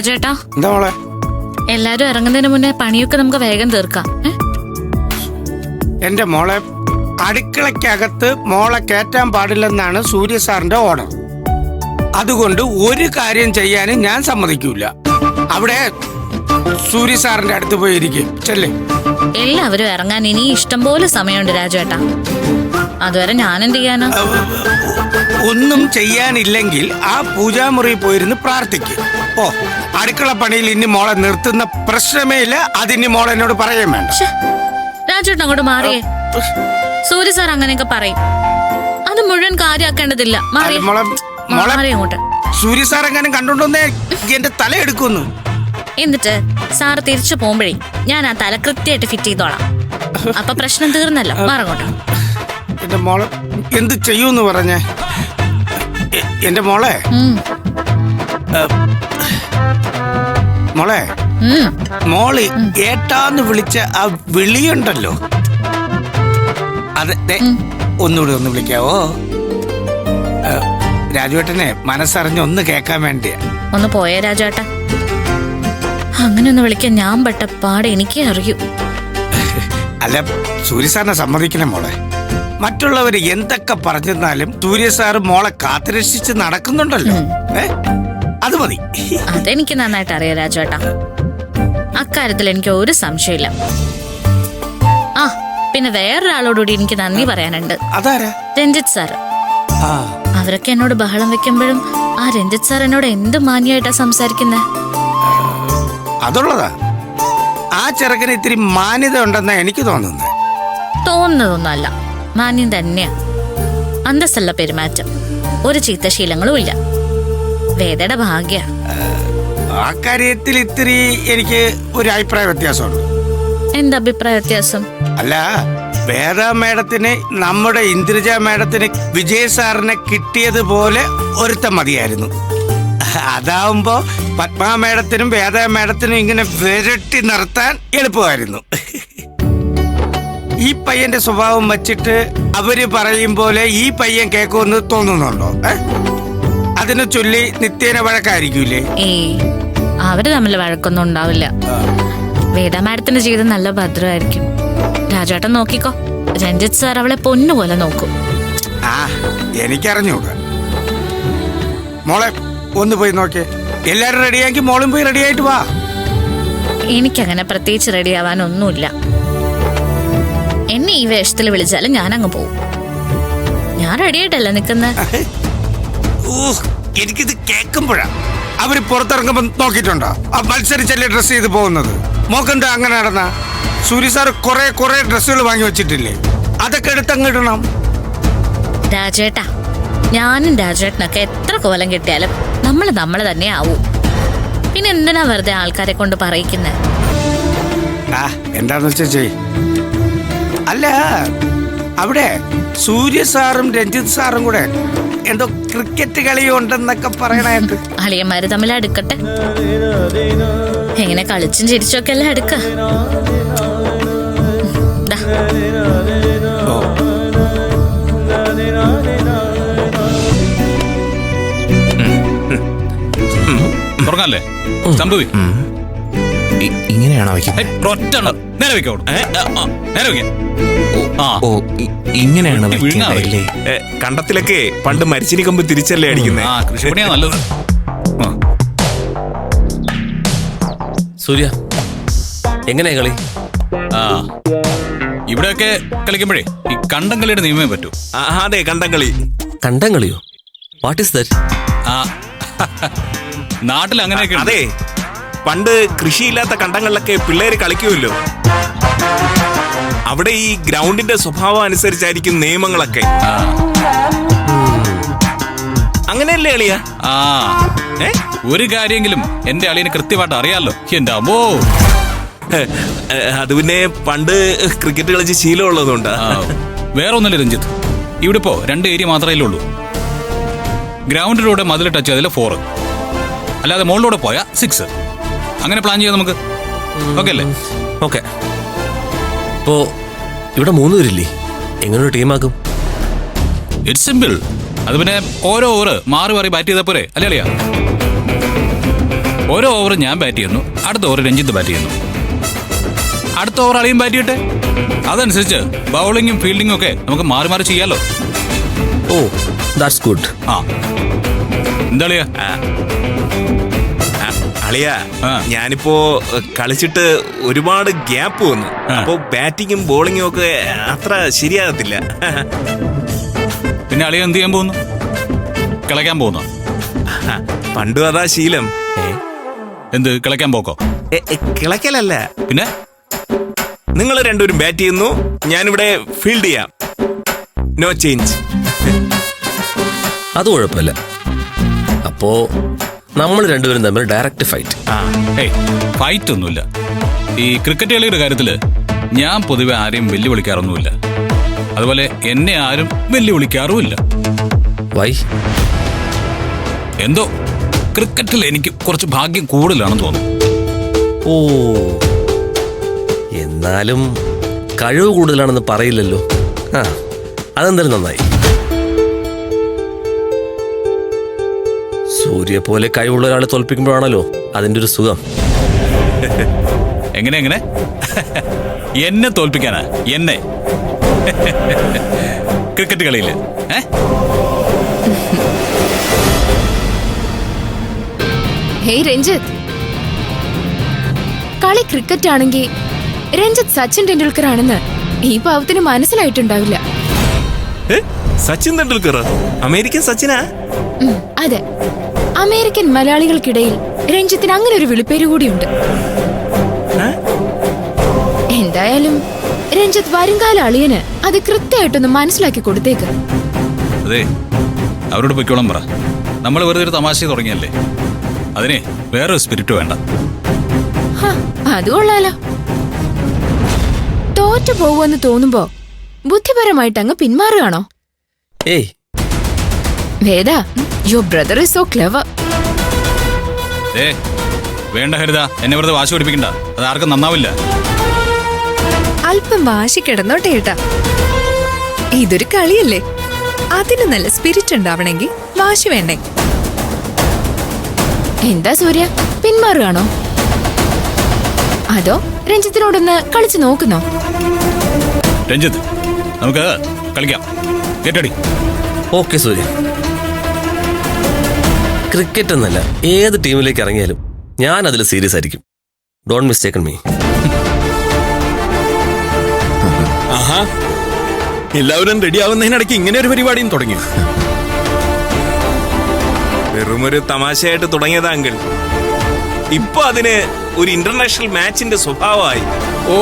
രാജേട്ടാ, എന്താ മോളെ? എല്ലാരും ഇറങ്ങുന്നതിന് മുന്നേ പണിയൊക്കെ നമുക്ക് വേഗം തീർക്കാം. എന്റെ മോളെ, അടുക്കളക്കകത്ത് മോളെ കയറ്റാൻ പാടില്ലെന്നാണ് സൂര്യ സാറിന്റെ ഓർഡർ. അതുകൊണ്ട് ഒരു കാര്യം ചെയ്യാനും ഞാൻ സമ്മതിക്കൂല. അവിടെ സൂര്യ സാറിന്റെ അടുത്ത് പോയിരിക്കും. ചെല്ലേ. എല്ലാവരും ഇറങ്ങാൻ ഇനി ഇഷ്ടംപോലെ സമയമുണ്ട് രാജേട്ടാ. അതുവരെ ഞാൻ എന്ത് ചെയ്യാനാ? ഒന്നും ചെയ്യാനില്ലെങ്കിൽ ആ പൂജാമുറി പോയിരുന്ന് പ്രാർത്ഥിക്കും. ഓ, അടുക്കള പണിയിൽ ഇനി മോളെ നിർത്തുന്ന പ്രശ്നമേ ഇല്ല. അതിനി മോളെ എന്നോട് പറയാൻ വേണ്ട. രാജേട്ടൻ അങ്ങോട്ട് മാറിയേ. സൂര്യ സാർ അങ്ങനെയൊക്കെ പറയും. അത് മുഴുവൻ കാര്യമാക്കേണ്ടതില്ല. അങ്ങോട്ട് സൂര്യ സാർ എങ്ങനെ കണ്ടോണ്ടോന്നേ എന്റെ തല എടുക്കുന്നു. എന്നിട്ട് സാറ് തിരിച്ചു പോകുമ്പോഴേ ഞാൻ ആ തല കൃത്യമായിട്ട് ഫിറ്റ് ചെയ്തോളാം. അപ്പൊ പ്രശ്നം തീർന്നല്ലോ. മാറങ്ങോട്ട്. എന്റെ മോളെ എന്ത് ചെയ്യൂന്ന് പറഞ്ഞേ? എന്റെ മോളെ മോളെ മോള് ഏട്ടാന്ന് വിളിച്ച ആ വിളിയുണ്ടല്ലോ, അതെ ഒന്നുകൂടി ഒന്ന് വിളിക്കാവോ? രാജുവേട്ടനെ മനസ്സറിഞ്ഞ് ഒന്ന് കേക്കാൻ വേണ്ടിയാ. ഒന്ന് പോയേ രാജുവേട്ടാ. അങ്ങനെ ഒന്ന് വിളിക്കാൻ ഞാൻ പെട്ട പാടെ എനിക്കേ അറിയൂ. അല്ല, സൂര്യ സാറിനെ സമ്മതിക്കണം മോളെ. മറ്റുള്ളവര് എന്തൊക്കെ പറഞ്ഞാലും സൂര്യ സാറ് മോളെ കാത്തുരക്ഷിച്ച് നടക്കുന്നുണ്ടല്ലോ. അത് മതി. അതെനിക്ക് നന്നായിട്ട് അറിയാം രാജുവേട്ടാ. അക്കാര്യത്തിൽ എനിക്ക് ഒരു സംശയമില്ല. ആ, പിന്നെ വേറൊരാളോടുകൂടി എനിക്ക് നന്ദി പറയാനുണ്ട്. അതാരാ? രഞ്ജിത്ത് സാർ. അവരൊക്കെ എന്നോട് ബഹളം വെക്കുമ്പോഴും ആ രഞ്ജിത്ത് സാർ എന്നോട് എന്ത് മാന്യമായിട്ടാ സംസാരിക്കുന്നേ. അതുള്ളതാ. ആ ചെറുക്കന് ഇത്തിരി മാന്യത ഉണ്ടെന്നാ എനിക്ക് തോന്നുന്നത്. തോന്നുന്നതൊന്നുമല്ല, മാന്യം തന്നെയാ. അന്തസ്സുള്ള പെരുമാറ്റം, ഒരു ചീത്തശീലങ്ങളും ഇല്ല. വേദയുടെ ഭാഗ്യ. ആ കാര്യത്തിൽ ഇത്തിരി എനിക്ക് ഒരു അഭിപ്രായ വ്യത്യാസമുണ്ട്. എന്താ അഭിപ്രായ വ്യത്യാസം? അല്ല, വേദ മേഡത്തിന് നമ്മുടെ ഇന്ദ്രജ മേഡത്തിന് വിജയ് സാറിനെ കിട്ടിയതുപോലെ ഒരുത്തം മതിയായിരുന്നു. അതാവുമ്പോ പത്മ മേഡത്തിനും വേദ മേഡത്തിനും ഇങ്ങനെ വിരട്ടി നിർത്താൻ എളുപ്പമായിരുന്നു. ഈ പയ്യന്റെ സ്വഭാവം വച്ചിട്ട് അവര് പറയും പോലെ ഈ പയ്യൻ കേൾക്കുമെന്ന് തോന്നുന്നുണ്ടോ? അതിനെ ചൊല്ലി നിത്യേന വഴക്കായിരിക്കൂലേ? അവര് തമ്മിൽ വഴക്കൊന്നും ഉണ്ടാവില്ല. വേദ മാഡത്തിന്റെ ജീവിതം നല്ല ഭദ്രമായിരിക്കും. രാജേട്ടൻ നോക്കിക്കോ, രഞ്ജിത്ത് സാർ അവളെ പൊന്നുപോലെ നോക്കും. ആ, എനിക്കറിഞ്ഞൂടാ. മോളെ ഒന്ന് പോയി നോക്കിയേ. എല്ലാരും റെഡിയാക്കി മോളും പോയി റെഡിയായിട്ട് വാ. എനിക്കങ്ങനെ പ്രത്യേകിച്ച് റെഡിയാവാനൊന്നുമില്ല. എന്നെ ഈ വേഷത്തിൽ വിളിച്ചാലും ഞാൻ അങ്ങ് പോവും. ഞാൻ റെഡിയായിട്ടല്ല നിക്കുന്ന. എനിക്കിത് കേൾക്കുമ്പോഴാ. അവര് പുറത്തിറങ്ങുമ്പോ നോക്കിയിട്ടുണ്ടോ ആ മത്സരിച്ചല്ലേ ഡ്രസ് ചെയ്ത് പോകുന്നത്? മോക്കെന്താ അങ്ങനെ നടന്ന? സൂര്യ സാർ കുറെ ഡ്രസ്സുകൾ വാങ്ങി വെച്ചിട്ടില്ലേ? അതൊക്കെ എടുത്തങ്ങിടണം. രാജേട്ടാ, ഞാനും രാജേട്ടനൊക്കെ എത്ര കോലം കിട്ടിയാലും നമ്മള് തന്നെ ആവൂ. പിന്നെ എന്തിനാ വെറുതെ ആൾക്കാരെ കൊണ്ട് പറയിക്കുന്നത്? എന്താന്ന് വെച്ചാ ചെയ്. അല്ല, അവിടെ സൂര്യ സാറും രഞ്ജിത്ത് സാറും കൂടെ എന്തോ ക്രിക്കറ്റ് കളിയുണ്ടെന്നൊക്കെ പറയണായിട്ട്. അളിയന്മാര് തമ്മിൽ അടുക്കട്ടെ. എങ്ങനെ കളിച്ചും ചിരിച്ചൊക്കെ അല്ലേ അടുക്ക. തുറക്കാല്ലേ? സംഭവി ഇങ്ങനെയാണോ? ഇങ്ങനെയാണ് കണ്ടത്തിലൊക്കെ പണ്ട് മരിച്ചിനി കമ്പ് തിരിച്ചല്ലേ അടിക്കുന്നത്. നല്ലത്. സൂര്യ, എങ്ങനെയാ കളി? ഇവിടെയൊക്കെ കളിക്കുമ്പോഴേ ഈ കണ്ടം കളിയുടെ നിയമമേ പറ്റൂ. അതെ, കണ്ടം കളി. കണ്ടം കളിയോ? What is that? നാട്ടിൽ അങ്ങനെയൊക്കെ. അതെ, പണ്ട് കൃഷിയില്ലാത്ത കണ്ടങ്ങളിലൊക്കെ പിള്ളേര് കളിക്കുമല്ലോ. അവിടെ ഈ ഗ്രൗണ്ടിന്റെ സ്വഭാവം അനുസരിച്ചായിരിക്കും നിയമങ്ങളൊക്കെ. അങ്ങനെയല്ലേ അളിയ? ഒരു കാര്യമെങ്കിലും എന്റെ അളിയന് കൃത്യമായിട്ട് അറിയാലോ. എന്റെ അമ്മോ, അത് പിന്നെ പണ്ട് ക്രിക്കറ്റ് കളിച്ച് ശീലമുള്ളതുകൊണ്ടാ. വേറെ ഒന്നല്ലേ രഞ്ജിത്ത്, ഇവിടെ ഇപ്പോ 2 ഏരിയ മാത്രമേ ഉള്ളൂ. ഗ്രൗണ്ടിലൂടെ മതിൽ ടച്ച് ചെയ്തതിലെ 4, അല്ലാതെ മുകളിലൂടെ പോയ 6. അങ്ങനെ പ്ലാൻ ചെയ്യാം നമുക്ക്. ഓക്കെ അല്ലേ? ഓക്കെ. ഇപ്പോ ഇവിടെ 3 പേരില്ലേ? എങ്ങനൊരു ടീമാക്കും? It's simple. അത് പിന്നെ ഓരോ ഓവർ മാറി മാറി ബാറ്റ് ചെയ്താൽ പോരെ? അല്ലേ അളിയാ? ഓരോ ഓവർ ഞാൻ ബാറ്റ് ചെയ്യുന്നു, അടുത്ത ഓവർ രഞ്ജിത്ത് ബാറ്റ് ചെയ്യുന്നു, അടുത്ത ഓവർ അളിയും ബാറ്റ് ചെയ്യട്ടെ. അതനുസരിച്ച് ബൗളിങ്ങും ഫീൽഡിങ്ങും ഒക്കെ നമുക്ക് മാറി മാറി ചെയ്യാലോ. Oh that's good. ആ എന്താ അളിയാ? അളിയ, ആ. ഞാനിപ്പോ കളിച്ചിട്ട് ഒരുപാട് ഗ്യാപ്പ് വന്നു. ആ. അപ്പോ ബാറ്റിങ്ങും ബോളിങ്ങും ഒക്കെ അത്ര ശരിയാകത്തില്ല. പിന്നെ അളിയ എന്ത് ചെയ്യാൻ പോകുന്നു? കിളയ്ക്കാൻ പോകുന്നു? പണ്ടും അതാ ശീലം. എന്ത് കിളയ്ക്കാൻ പോക്കോ? കിളക്കലല്ല, പിന്നെ നിങ്ങൾ രണ്ടുപേരും ബാറ്റ് ചെയ്യുന്നു, ഞാനിവിടെ ഫീൽഡ് ചെയ്യാം. No change. അത് കുഴപ്പമില്ല. അപ്പോ നമ്മൾ രണ്ടുപേരും തമ്മിൽ ഡയറക്റ്റ് ഫൈറ്റ്. ഏയ് ഫൈറ്റ് ഒന്നുമില്ല. ഈ ക്രിക്കറ്റ് കളിയുടെ കാര്യത്തില് ഞാൻ പൊതുവെ ആരെയും വെല്ലുവിളിക്കാറൊന്നുമില്ല. അതുപോലെ എന്നെ ആരും വെല്ലുവിളിക്കാറുമില്ല. വൈ? എന്തോ ക്രിക്കറ്റിൽ എനിക്ക് കുറച്ച് ഭാഗ്യം കൂടുതലാണെന്ന് തോന്നുന്നു. ഓ, എന്നാലും കഴിവ് കൂടുതലാണെന്ന് പറയില്ലല്ലോ. ആ, അതെന്തായാലും നന്നായി. സൂര്യ പോലെ കഴിവുള്ള ഒരാളെ തോൽപ്പിക്കുമ്പോഴാണല്ലോ അതിന്റെ ഒരു സുഖം. എങ്ങനെ എങ്ങനെ എന്നെ തോൽപ്പിക്കാനാ? എന്നെ ക്രിക്കറ്റ് കളിയില് ഹേയ് രഞ്ജിത്ത്, കളി ക്രിക്കറ്റ് ആണെങ്കിൽ രഞ്ജിത്ത് സച്ചിൻ ടെണ്ടുൽക്കർ ആണെന്ന് ഈ പാവത്തിന് മനസ്സിലായിട്ടുണ്ടാവില്ല. സച്ചിൻ തെണ്ടുൽക്കർ അമേരിക്കൻ സച്ചിനാ? അതെ, അമേരിക്കൻ മലയാളികൾക്കിടയിൽ രഞ്ജിത്തിന് അങ്ങനെ ഒരു വിളിപ്പേര് കൂടിയുണ്ട്. എന്തായാലും രഞ്ജിത്ത് വരുംകാല അളിയന് അത് കൃത്യമായിട്ടൊന്ന് മനസ്സിലാക്കി കൊടുത്തേക്ക്. അതെ, അവരോട് പൊയ്ക്കോളം പറ. നമ്മൾ വെറുതെ ഒരു തമാശ തുടങ്ങിയല്ലേ, അതിനെ വേറെ സ്പിരിറ്റ് വേണ്ട. അത് കൊള്ളാലോ. തോറ്റു പോവുമെന്ന് തോന്നുമ്പോ ബുദ്ധിപരമായിട്ട് അങ്ങ് പിന്മാറുകയാണോ? ഏയ് Veda, your brother is so clever. വേണ്ട ഹരിത, എന്നെ വെറുതെ വാശി പിടിപ്പിക്കണ്ട. അത് ആർക്കും നന്നാവില്ല. അല്പം വാശി കിടന്നോട്ടെ ഏട്ടാ, ഇതൊരു കളിയല്ലേ. അതിന് നല്ല സ്പിരിറ്റ് ഉണ്ടാവണമെങ്കിൽ വാശി വേണ്ടേ? എന്താ സൂര്യ, പിന്മാറുകയാണോ? അതോ രഞ്ജിത്തിനോടൊന്ന് കളിച്ചു നോക്കുന്നോ? രഞ്ജിത്ത്, നമുക്ക് കളിക്കാം. കേട്ടടി? ഓക്കെ സൂര്യ. ക്രിക്കറ്റ് എന്നല്ല, ഏത് ടീമിലേക്ക് ഇറങ്ങിയാലും ഞാൻ അതിൽ സീരിയസ് ആയിരിക്കും. Don't mistaken me. ആഹാ, എല്ലാവരും റെഡി ആവുന്നതിനിടയ്ക്ക് ഇങ്ങനെ ഒരു പരിപാടിയും തുടങ്ങി. വെറുമൊരു തമാശയായിട്ട് തുടങ്ങിയതാങ്കിൽ ഇപ്പൊ അതിന് ഒരു ഇന്റർനാഷണൽ മാച്ചിന്റെ സ്വഭാവമായി. ഓ